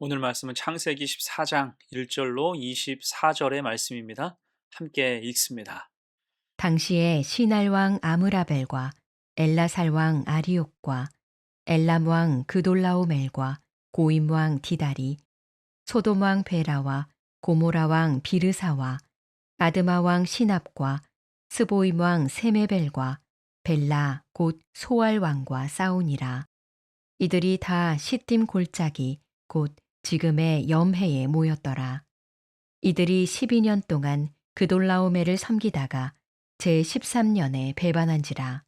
오늘 말씀은 창세기 14장 1절로 24절의 말씀입니다. 함께 읽습니다. 당시에 시날 왕 아므라벨과 엘라살 왕 아리옥과 엘람 왕 그돌라오멜과 고임 왕 디달이 소돔 왕 베라와 고모라 왕 비르사와 아드마 왕 시납과 스보임 왕 세메벨과 벨라 곧 소알 왕과 싸우니라. 이들이 다 시딤 골짜기 곧 지금의 염해에 모였더라. 이들이 12년 동안 그돌라오멜을 섬기다가 제13년에 배반한지라.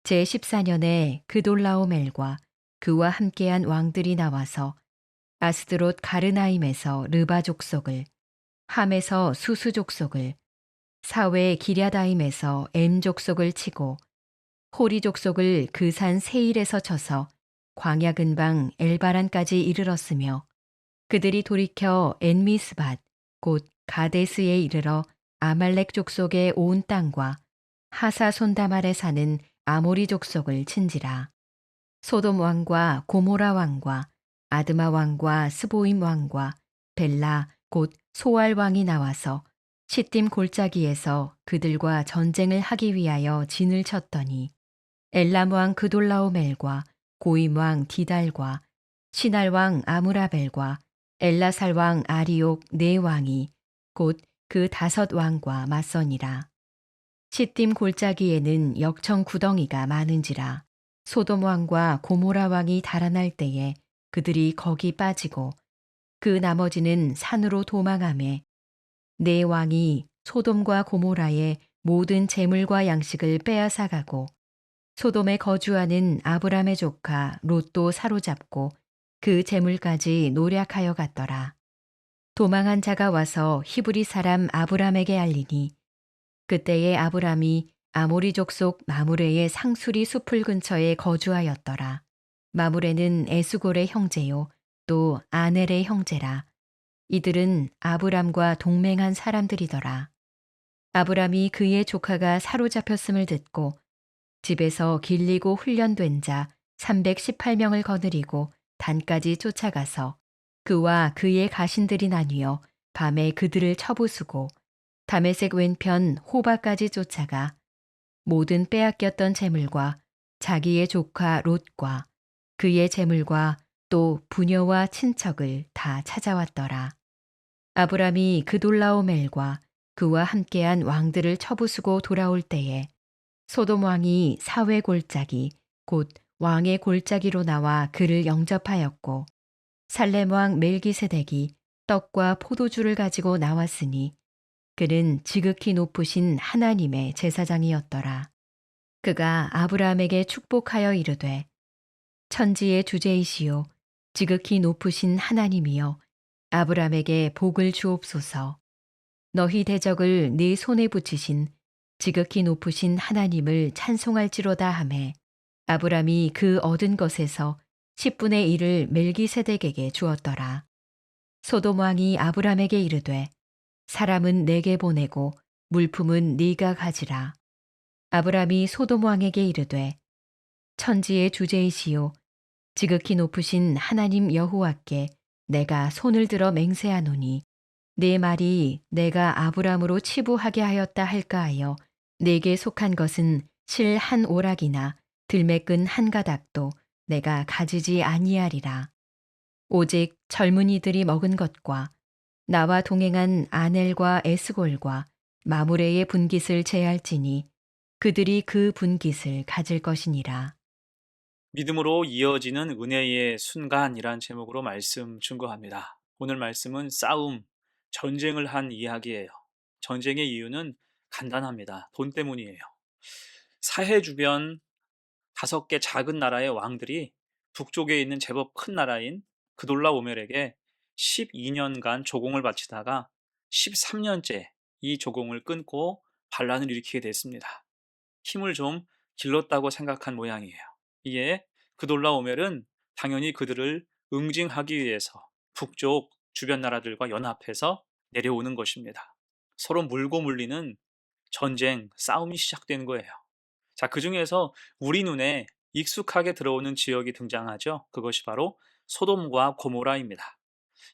제14년에 그돌라오멜과 그와 함께한 왕들이 나와서 아스드롯 가르나임에서 르바 족속을, 함에서 수수 족속을, 사웨 기랴다임에서 엠 족속을 치고 호리 족속을 그 산 세일에서 쳐서 광야 근방 엘바란까지 이르렀으며 그들이 돌이켜 엔미스밭 곧 가데스에 이르러 아말렉 족속의 온 땅과 하사손다말에 사는 아모리 족속을 친지라. 소돔 왕과 고모라 왕과 아드마 왕과 스보임 왕과 벨라 곧 소알 왕이 나와서 시딤 골짜기에서 그들과 전쟁을 하기 위하여 진을 쳤더니 엘람 왕 그돌라오멜과 고임 왕 디달과 시날 왕 아므라벨과 엘라살 왕 아리옥 네 왕이 곧 그 5 왕과 맞서니라. 시딤 골짜기에는 역청 구덩이가 많은지라. 소돔 왕과 고모라 왕이 달아날 때에 그들이 거기 빠지고 그 나머지는 산으로 도망하매 네 왕이 소돔과 고모라의 모든 재물과 양식을 빼앗아 가고 소돔에 거주하는 아브람의 조카 롯도 사로잡고 그 재물까지 노략하여 갔더라. 도망한 자가 와서 히브리 사람 아브람에게 알리니 그때에 아브람이 아모리 족속 마므레의 상수리 숲을 근처에 거주하였더라. 마므레는 에스골의 형제요 또 아넬의 형제라. 이들은 아브람과 동맹한 사람들이더라. 아브람이 그의 조카가 사로잡혔음을 듣고 집에서 길리고 훈련된 자 318명을 거느리고 단까지 쫓아가서 그와 그의 가신들이 나뉘어 밤에 그들을 쳐부수고 다메섹 왼편 호바까지 쫓아가 모든 빼앗겼던 재물과 자기의 조카 롯과 그의 재물과 또 부녀와 친척을 다 찾아왔더라. 아브람이 그돌라오멜과 그와 함께한 왕들을 쳐부수고 돌아올 때에 소돔 왕이 사회 골짜기 곧 왕의 골짜기로 나와 그를 영접하였고 살렘 왕 멜기세덱이 떡과 포도주를 가지고 나왔으니 그는 지극히 높으신 하나님의 제사장이었더라. 그가 아브라함에게 축복하여 이르되 천지의 주제이시요 지극히 높으신 하나님이여 아브라함에게 복을 주옵소서. 너희 대적을 네 손에 붙이신 지극히 높으신 하나님을 찬송할지로다 하매 아브람이 그 얻은 것에서 10분의 1을 멜기세덱에게 주었더라. 소돔 왕이 아브람에게 이르되 사람은 내게 보내고 물품은 네가 가지라. 아브람이 소돔 왕에게 이르되 천지의 주제이시요 지극히 높으신 하나님 여호와께 내가 손을 들어 맹세하노니 네 말이 내가 아브람으로 치부하게 하였다 할까 하여 내게 속한 것은 실 한 오락이나 들매끈 한 가닥도 내가 가지지 아니하리라. 오직 젊은이들이 먹은 것과 나와 동행한 아넬과 에스골과 마므레의 분깃을 제할지니 그들이 그 분깃을 가질 것이니라. 믿음으로 이어지는 은혜의 순간이란 제목으로 말씀 증거합니다. 오늘 말씀은 싸움, 전쟁을 한 이야기예요. 전쟁의 이유는 간단합니다. 돈 때문이에요. 사해 주변 5개 작은 나라의 왕들이 북쪽에 있는 제법 큰 나라인 그돌라오멜에게 12년간 조공을 바치다가 13년째 이 조공을 끊고 반란을 일으키게 됐습니다. 힘을 좀 길렀다고 생각한 모양이에요. 이에 그돌라오멜은 당연히 그들을 응징하기 위해서 북쪽 주변 나라들과 연합해서 내려오는 것입니다. 서로 물고 물리는 전쟁, 싸움이 시작된 거예요. 자, 그 중에서 우리 눈에 익숙하게 들어오는 지역이 등장하죠. 그것이 바로 소돔과 고모라입니다.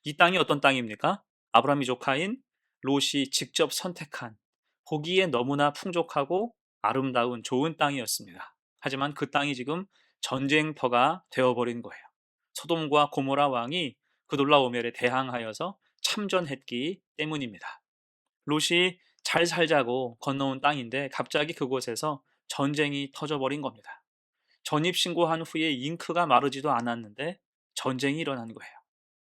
이 땅이 어떤 땅입니까? 아브라함이 조카인 롯이 직접 선택한 보기에 너무나 풍족하고 아름다운 좋은 땅이었습니다. 하지만 그 땅이 지금 전쟁터가 되어버린 거예요. 소돔과 고모라 왕이 그돌라오멜에 대항하여서 참전했기 때문입니다. 롯이 잘 살자고 건너온 땅인데 갑자기 그곳에서 전쟁이 터져버린 겁니다. 전입신고한 후에 잉크가 마르지도 않았는데 전쟁이 일어난 거예요.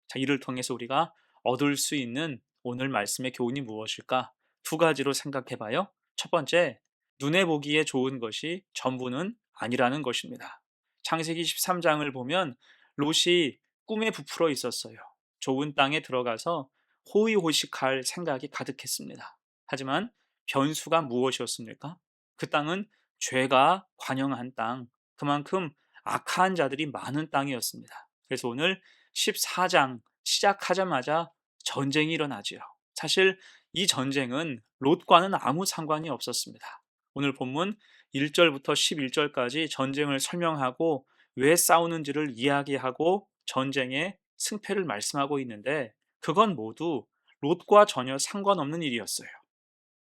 자, 이를 통해서 우리가 얻을 수 있는 오늘 말씀의 교훈이 무엇일까? 두 가지로 생각해 봐요. 첫 번째, 눈에 보기에 좋은 것이 전부는 아니라는 것입니다. 창세기 13장을 보면 롯이 꿈에 부풀어 있었어요. 좋은 땅에 들어가서 호의호식할 생각이 가득했습니다. 하지만 변수가 무엇이었습니까? 그 땅은 죄가 관영한 땅, 그만큼 악한 자들이 많은 땅이었습니다. 그래서 오늘 14장 시작하자마자 전쟁이 일어나지요. 사실 이 전쟁은 롯과는 아무 상관이 없었습니다. 오늘 본문 1절부터 11절까지 전쟁을 설명하고 왜 싸우는지를 이야기하고 전쟁의 승패를 말씀하고 있는데 그건 모두 롯과 전혀 상관없는 일이었어요.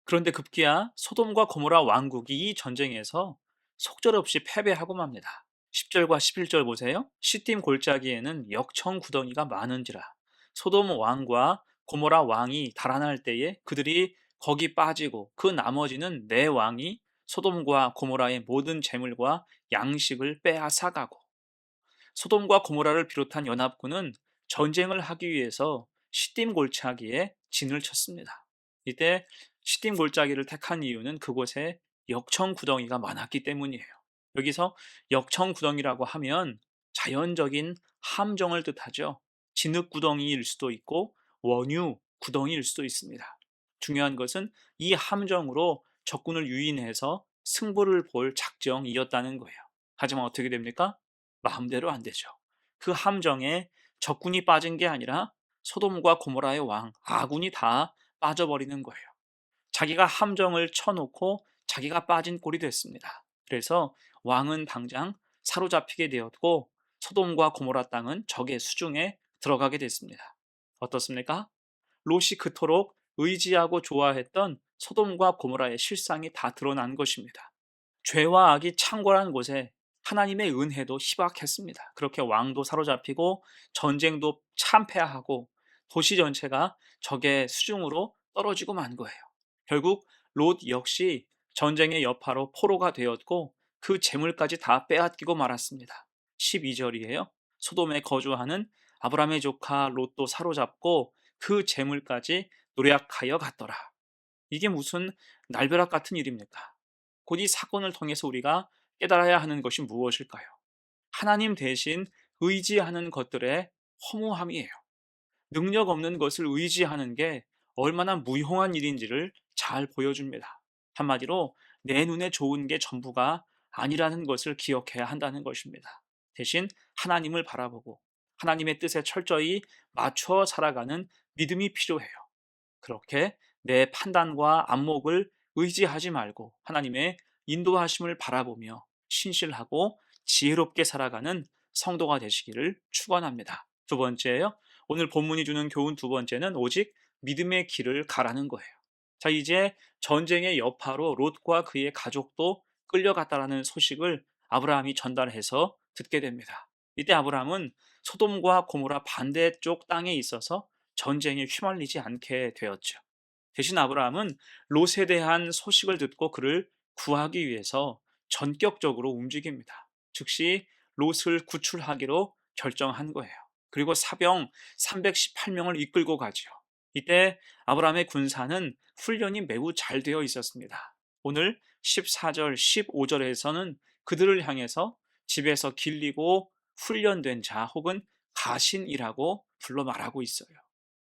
그런데 급기야 소돔과 고모라 왕국이 이 전쟁에서 속절없이 패배하고 맙니다. 10절과 11절 보세요. 시딤 골짜기에는 역청 구덩이가 많은지라 소돔 왕과 고모라 왕이 달아날 때에 그들이 거기 빠지고 그 나머지는 내 왕이 소돔과 고모라의 모든 재물과 양식을 빼앗아가고 소돔과 고모라를 비롯한 연합군은 전쟁을 하기 위해서 시딤 골짜기에 진을 쳤습니다. 이때 시딤 골짜기를 택한 이유는 그곳에 역청 구덩이가 많았기 때문이에요. 여기서 역청 구덩이라고 하면 자연적인 함정을 뜻하죠. 진흙 구덩이일 수도 있고 원유 구덩이일 수도 있습니다. 중요한 것은 이 함정으로 적군을 유인해서 승부를 볼 작정이었다는 거예요. 하지만 어떻게 됩니까? 마음대로 안 되죠. 그 함정에 적군이 빠진 게 아니라 소돔과 고모라의 왕, 아군이 다 빠져버리는 거예요. 자기가 함정을 쳐놓고 자기가 빠진 꼴이 됐습니다. 그래서 왕은 당장 사로잡히게 되었고 소돔과 고모라 땅은 적의 수중에 들어가게 됐습니다. 어떻습니까? 롯이 그토록 의지하고 좋아했던 소돔과 고모라의 실상이 다 드러난 것입니다. 죄와 악이 창궐한 곳에 하나님의 은혜도 희박했습니다. 그렇게 왕도 사로잡히고 전쟁도 참패하고 도시 전체가 적의 수중으로 떨어지고 만 거예요. 결국 롯 역시 전쟁의 여파로 포로가 되었고 그 재물까지 다 빼앗기고 말았습니다. 12절이에요. 소돔에 거주하는 아브라함의 조카 롯도 사로잡고 그 재물까지 노략하여 갔더라. 이게 무슨 날벼락 같은 일입니까? 곧 이 사건을 통해서 우리가 깨달아야 하는 것이 무엇일까요? 하나님 대신 의지하는 것들의 허무함이에요. 능력 없는 것을 의지하는 게 얼마나 무용한 일인지를 잘 보여줍니다. 한마디로 내 눈에 좋은 게 전부가 아니라는 것을 기억해야 한다는 것입니다. 대신 하나님을 바라보고 하나님의 뜻에 철저히 맞춰 살아가는 믿음이 필요해요. 그렇게 내 판단과 안목을 의지하지 말고 하나님의 인도하심을 바라보며 신실하고 지혜롭게 살아가는 성도가 되시기를 축원합니다. 두 번째요. 오늘 본문이 주는 교훈 두 번째는 오직 믿음의 길을 가라는 거예요. 자, 이제 전쟁의 여파로 롯과 그의 가족도 끌려갔다라는 소식을 아브라함이 전달해서 듣게 됩니다. 이때 아브라함은 소돔과 고모라 반대쪽 땅에 있어서 전쟁에 휘말리지 않게 되었죠. 대신 아브라함은 롯에 대한 소식을 듣고 그를 구하기 위해서 전격적으로 움직입니다. 즉시 롯을 구출하기로 결정한 거예요. 그리고 사병 318명을 이끌고 가지요. 이때 아브라함의 군사는 훈련이 매우 잘 되어 있었습니다. 오늘 14절, 15절에서는 그들을 향해서 집에서 길리고 훈련된 자 혹은 가신이라고 불러 말하고 있어요.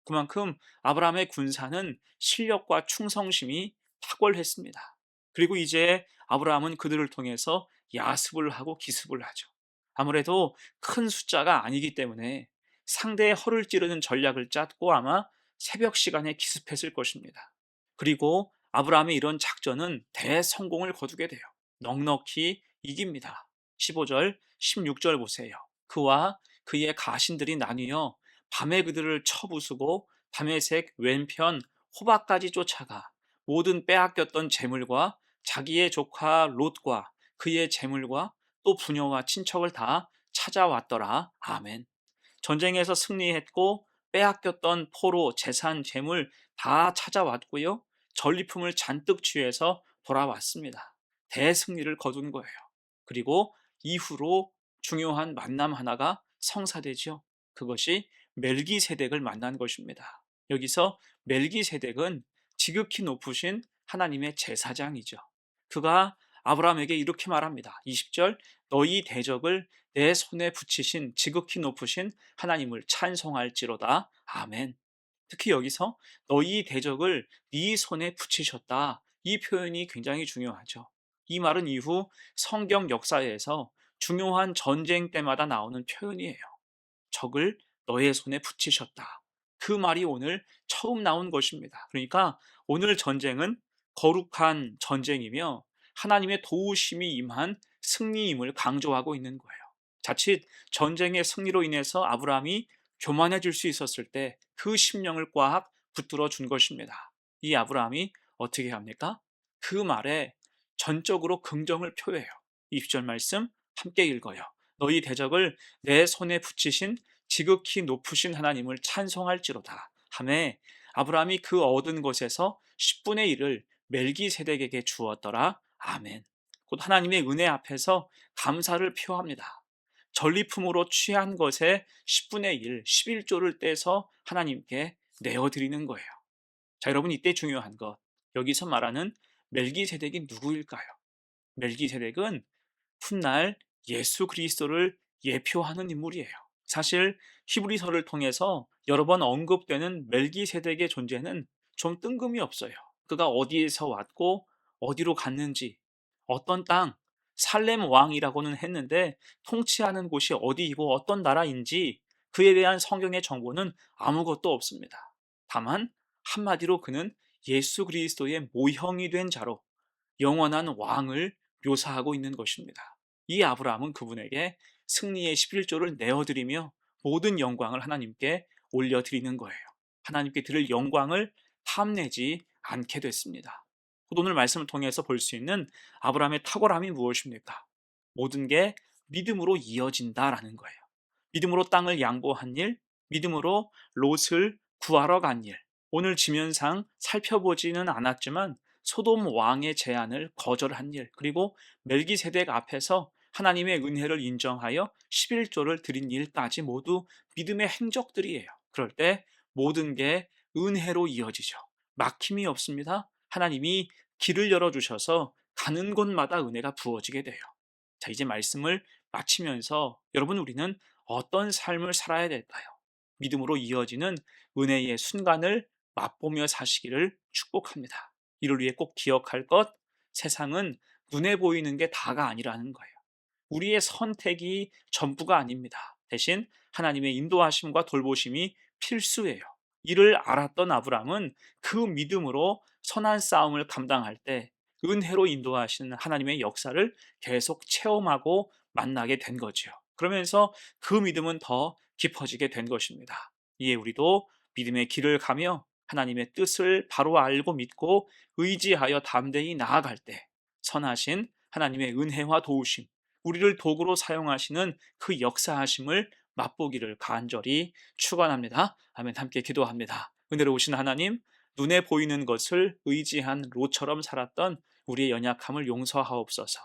그만큼 아브라함의 군사는 실력과 충성심이 탁월했습니다. 그리고 이제 아브라함은 그들을 통해서 야습을 하고 기습을 하죠. 아무래도 큰 숫자가 아니기 때문에 상대의 허를 찌르는 전략을 짰고 아마 새벽 시간에 기습했을 것입니다. 그리고 아브라함의 이런 작전은 대성공을 거두게 돼요. 넉넉히 이깁니다. 15절, 16절 보세요. 그와 그의 가신들이 나뉘어 밤에 그들을 쳐부수고 다메섹 왼편 호박까지 쫓아가 모든 빼앗겼던 재물과 자기의 조카 롯과 그의 재물과 또 부녀와 친척을 다 찾아왔더라. 아멘. 전쟁에서 승리했고 빼앗겼던 포로, 재산, 재물 다 찾아왔고요. 전리품을 잔뜩 취해서 돌아왔습니다. 대승리를 거둔 거예요. 그리고 이후로 중요한 만남 하나가 성사되죠. 그것이 멜기세덱을 만난 것입니다. 여기서 멜기세덱은 지극히 높으신 하나님의 제사장이죠. 그가 아브라함에게 이렇게 말합니다. 20절 너희 대적을 내 손에 붙이신 지극히 높으신 하나님을 찬송할지로다. 아멘. 특히 여기서 너희 대적을 네 손에 붙이셨다. 이 표현이 굉장히 중요하죠. 이 말은 이후 성경 역사에서 중요한 전쟁 때마다 나오는 표현이에요. 적을 너의 손에 붙이셨다. 그 말이 오늘 처음 나온 것입니다. 그러니까 오늘 전쟁은 거룩한 전쟁이며 하나님의 도우심이 임한 승리임을 강조하고 있는 거예요. 자칫 전쟁의 승리로 인해서 아브라함이 교만해질 수 있었을 때 그 심령을 꽉 붙들어 준 것입니다. 이 아브라함이 어떻게 합니까? 그 말에 전적으로 긍정을 표해요. 20절 말씀 함께 읽어요. 너희 대적을 내 손에 붙이신 지극히 높으신 하나님을 찬송할지로다 하매 아브라함이 그 얻은 것에서 10분의 1을 멜기세덱에게 주었더라. 아멘. 곧 하나님의 은혜 앞에서 감사를 표합니다. 전리품으로 취한 것의 10분의 1, 11조를 떼서 하나님께 내어드리는 거예요. 자, 여러분 이때 중요한 것, 여기서 말하는 멜기세덱이 누구일까요? 멜기세덱은 훗날 예수 그리스도를 예표하는 인물이에요. 사실 히브리서를 통해서 여러 번 언급되는 멜기세덱의 존재는 좀 뜬금이 없어요. 그가 어디에서 왔고 어디로 갔는지, 어떤 땅, 살렘 왕이라고는 했는데 통치하는 곳이 어디이고 어떤 나라인지 그에 대한 성경의 정보는 아무것도 없습니다. 다만 한마디로 그는 예수 그리스도의 모형이 된 자로 영원한 왕을 묘사하고 있는 것입니다. 이 아브라함은 그분에게 승리의 11조를 내어드리며 모든 영광을 하나님께 올려드리는 거예요. 하나님께 드릴 영광을 탐내지 않게 됐습니다. 오늘 말씀을 통해서 볼 수 있는 아브라함의 탁월함이 무엇입니까? 모든 게 믿음으로 이어진다라는 거예요. 믿음으로 땅을 양보한 일, 믿음으로 롯을 구하러 간 일. 오늘 지면상 살펴보지는 않았지만 소돔 왕의 제안을 거절한 일, 그리고 멜기세덱 앞에서 하나님의 은혜를 인정하여 11조를 드린 일까지 모두 믿음의 행적들이에요. 그럴 때 모든 게 은혜로 이어지죠. 막힘이 없습니다. 하나님이 길을 열어주셔서 가는 곳마다 은혜가 부어지게 돼요. 자, 이제 말씀을 마치면서 여러분 우리는 어떤 삶을 살아야 될까요? 믿음으로 이어지는 은혜의 순간을 맛보며 사시기를 축복합니다. 이를 위해 꼭 기억할 것, 세상은 눈에 보이는 게 다가 아니라는 거예요. 우리의 선택이 전부가 아닙니다. 대신 하나님의 인도하심과 돌보심이 필수예요. 이를 알았던 아브람은 그 믿음으로 선한 싸움을 감당할 때 은혜로 인도하시는 하나님의 역사를 계속 체험하고 만나게 된 거죠. 그러면서 그 믿음은 더 깊어지게 된 것입니다. 이에 우리도 믿음의 길을 가며 하나님의 뜻을 바로 알고 믿고 의지하여 담대히 나아갈 때 선하신 하나님의 은혜와 도우심, 우리를 도구로 사용하시는 그 역사하심을 맛보기를 간절히 축원합니다. 아멘. 함께 기도합니다. 은혜로우신 하나님, 눈에 보이는 것을 의지한 롯처럼 살았던 우리의 연약함을 용서하옵소서.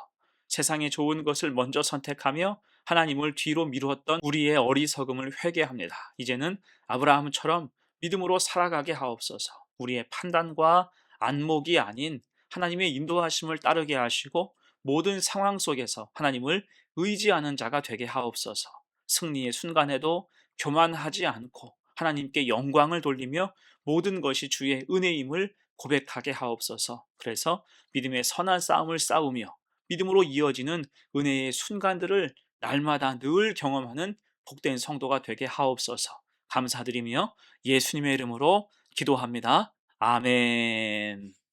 세상에 좋은 것을 먼저 선택하며 하나님을 뒤로 미루었던 우리의 어리석음을 회개합니다. 이제는 아브라함처럼 믿음으로 살아가게 하옵소서. 우리의 판단과 안목이 아닌 하나님의 인도하심을 따르게 하시고 모든 상황 속에서 하나님을 의지하는 자가 되게 하옵소서. 승리의 순간에도 교만하지 않고 하나님께 영광을 돌리며 모든 것이 주의 은혜임을 고백하게 하옵소서. 그래서 믿음의 선한 싸움을 싸우며 믿음으로 이어지는 은혜의 순간들을 날마다 늘 경험하는 복된 성도가 되게 하옵소서. 감사드리며 예수님의 이름으로 기도합니다. 아멘.